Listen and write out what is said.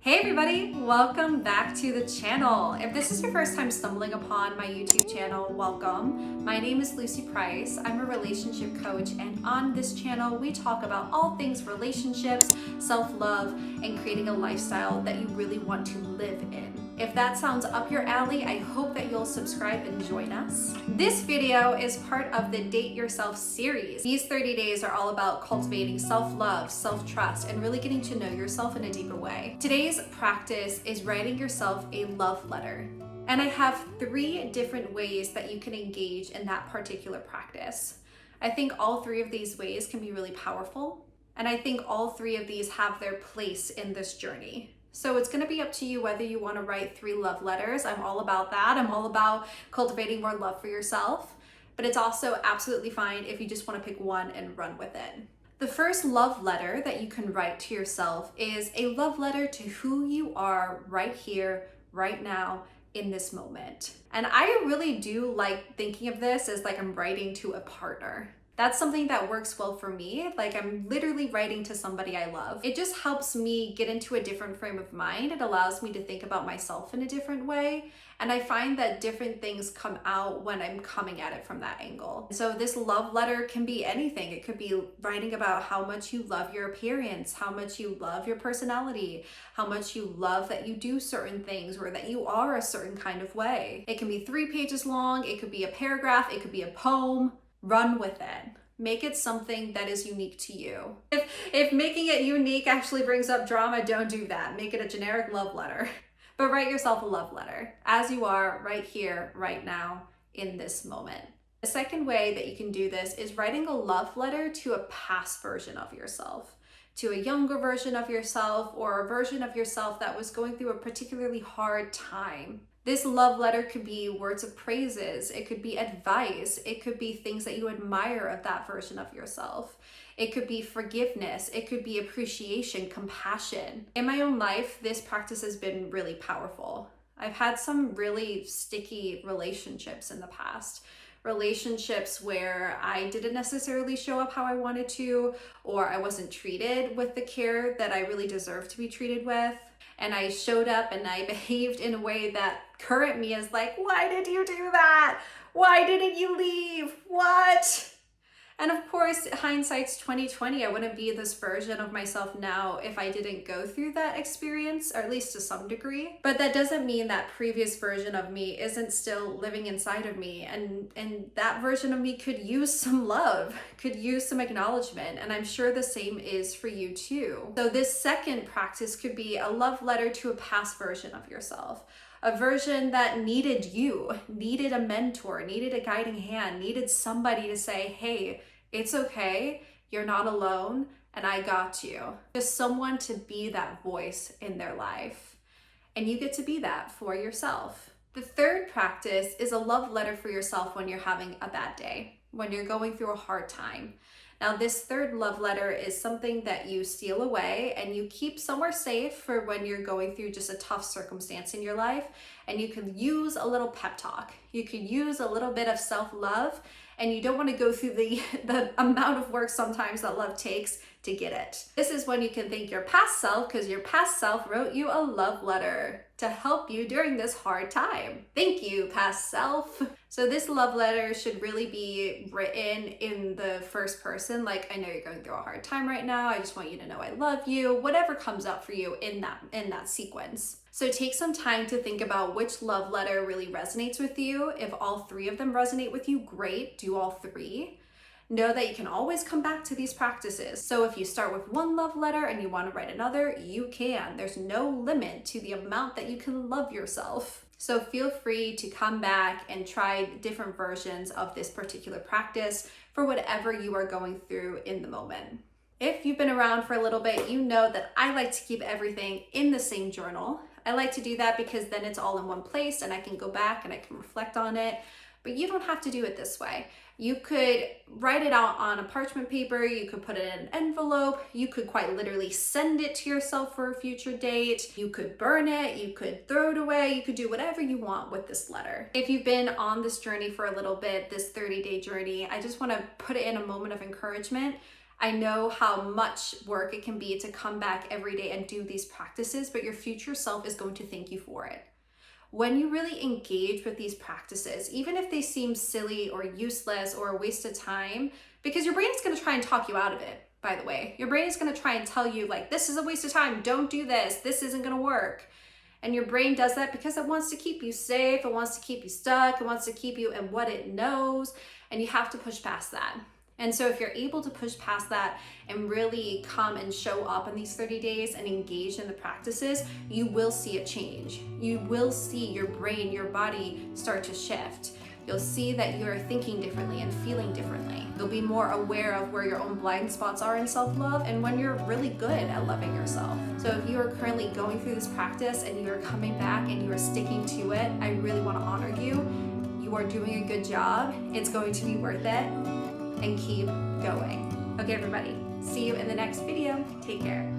Hey everybody, welcome back to the channel. If this is your first time stumbling upon my YouTube channel, welcome. My name is Lucy Price. I'm a relationship coach, and on this channel we talk about all things relationships, self-love, and creating a lifestyle that you really want to live in. If that sounds up your alley, I hope that you'll subscribe and join us. This video is part of the Date Yourself series. These 30 days are all about cultivating self-love, self-trust, and really getting to know yourself in a deeper way. Today's practice is writing yourself a love letter. And I have 3 different ways that you can engage in that particular practice. I think all 3 of these ways can be really powerful. And I think all 3 of these have their place in this journey. So it's going to be up to you whether you want to write 3 love letters. I'm all about that. I'm all about cultivating more love for yourself. But it's also absolutely fine if you just want to pick one and run with it. The first love letter that you can write to yourself is a love letter to who you are right here, right now, in this moment. And I really do like thinking of this as like I'm writing to a partner. That's something that works well for me. Like I'm literally writing to somebody I love. It just helps me get into a different frame of mind. It allows me to think about myself in a different way. And I find that different things come out when I'm coming at it from that angle. So this love letter can be anything. It could be writing about how much you love your appearance, how much you love your personality, how much you love that you do certain things or that you are a certain kind of way. It can be 3 pages long. It could be a paragraph. It could be a poem. Run with it. Make it something that is unique to you. If making it unique actually brings up drama, don't do that. Make it a generic love letter. But write yourself a love letter as you are right here, right now, in this moment. The second way that you can do this is writing a love letter to a past version of yourself, to a younger version of yourself, or a version of yourself that was going through a particularly hard time. This love letter could be words of praises, it could be advice, it could be things that you admire of that version of yourself. It could be forgiveness, it could be appreciation, compassion. In my own life, this practice has been really powerful. I've had some really sticky relationships in the past. Relationships where I didn't necessarily show up how I wanted to, or I wasn't treated with the care that I really deserved to be treated with. And I showed up and I behaved in a way that current me is like, why did you do that? Why didn't you leave? What? And of course, hindsight's 2020. I wouldn't be this version of myself now if I didn't go through that experience, or at least to some degree. But that doesn't mean that previous version of me isn't still living inside of me. And that version of me could use some love, could use some acknowledgement. And I'm sure the same is for you too. So this second practice could be a love letter to a past version of yourself. A version that needed you, needed a mentor, needed a guiding hand, needed somebody to say, hey, it's okay, you're not alone, and I got you. Just someone to be that voice in their life. And you get to be that for yourself. The third practice is a love letter for yourself when you're having a bad day, when you're going through a hard time. Now, this third love letter is something that you steal away and you keep somewhere safe for when you're going through just a tough circumstance in your life. And you can use a little pep talk. You can use a little bit of self-love, and you don't want to go through the amount of work sometimes that love takes to get it. This is when you can thank your past self, because your past self wrote you a love letter to help you during this hard time. Thank you, past self. So this love letter should really be written in the first person. Like, I know you're going through a hard time right now. I just want you to know I love you. Whatever comes up for you in that sequence. So take some time to think about which love letter really resonates with you. If all 3 of them resonate with you, great, do all 3. Know that you can always come back to these practices. So if you start with one love letter and you want to write another, you can. There's no limit to the amount that you can love yourself. So feel free to come back and try different versions of this particular practice for whatever you are going through in the moment. If you've been around for a little bit, you know that I like to keep everything in the same journal. I like to do that because then it's all in one place and I can go back and I can reflect on it. But you don't have to do it this way. You could write it out on a parchment paper, you could put it in an envelope, you could quite literally send it to yourself for a future date, you could burn it, you could throw it away, you could do whatever you want with this letter. If you've been on this journey for a little bit, this 30-day journey, I just want to put it in a moment of encouragement. I know how much work it can be to come back every day and do these practices, but your future self is going to thank you for it. When you really engage with these practices, even if they seem silly or useless or a waste of time, because your brain is going to try and talk you out of it, by the way. Your brain is going to try and tell you, like, this is a waste of time, don't do this isn't going to work. And your brain does that because it wants to keep you safe, it wants to keep you stuck, it wants to keep you in what it knows, and you have to push past that. And so if you're able to push past that and really come and show up in these 30 days and engage in the practices, you will see a change. You will see your brain, your body start to shift. You'll see that you're thinking differently and feeling differently. You'll be more aware of where your own blind spots are in self-love and when you're really good at loving yourself. So if you are currently going through this practice and you are coming back and you are sticking to it, I really want to honor you. You are doing a good job. It's going to be worth it. And keep going. Okay, everybody. See you in the next video. Take care.